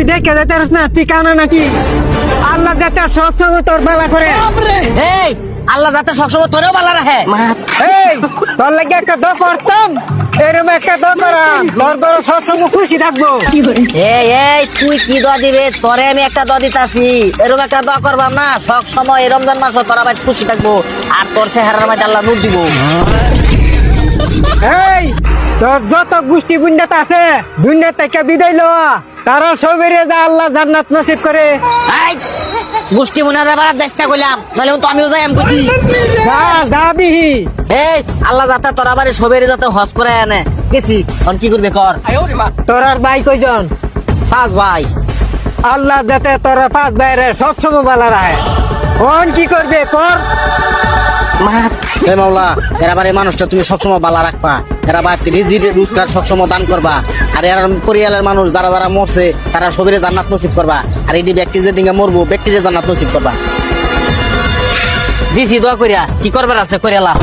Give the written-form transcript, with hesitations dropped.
দেখে যেতে পারিস না তুই কানা নাকি? আল্লাহ যাতে সবসময় তোর বেলা করে। এই আল্লাহ যাতে সবসময় তোরেও ভালো রাখে। এই তোর লাগে একটা দোয়া করতাম, এরকম একটা দোয়া করাম তোর বড় সবসময় খুশি থাকবো। এই এই তুই কি দোয়া দিবে? তোরে আমি একটা দোয়া দিতাছি, এরকম একটা দোয়া করবাম না সব সময় এই রমজান মাসে তোরা ভাই খুশি থাকবো আর তোর চেহারার মধ্যে আল্লাহ নূর দিব। এই তোর যত গোষ্ঠী বুন্ডাত আছে দুনিয়া থেকে বিদায় লওয়া, তারা সবেরে যা আল্লাহ জান্নাত নসিব করে। এই গোষ্ঠী মনে রাখার চেষ্টা করলাম, নাহলে তো আমিও যাই আমি বুঝি। যা যা দিহি। এই আল্লাহ যাতে তোরা বাড়ি সবেরে যাতে হজ করে আনে গেছি, এখন কি করবে কর। তোর আর ভাই কয়জন? সাজ ভাই। আল্লাহ যাতে তোরা পাঁচ ভাইয়ের সবসময় ভালো রাখে। কোন কি করবে কর। হে মাওলা, এরা বাড়ির মানুষটা তুমি সবসময় ভালো রাখবা, এরা বাড়িতে রিজিক রোজগার সবসময় দান করবা, আর এর পরিয়ালের মানুষ যারা যারা মরছে তারা সবেরে জান্নাত নসিব করবা, আর এই ব্যক্তি যে দিকে মরবো ব্যক্তি যে জান্নাত নসিব করবা। দিছি দোয়া করিয়া, কি করবার আছে করিয়ালা।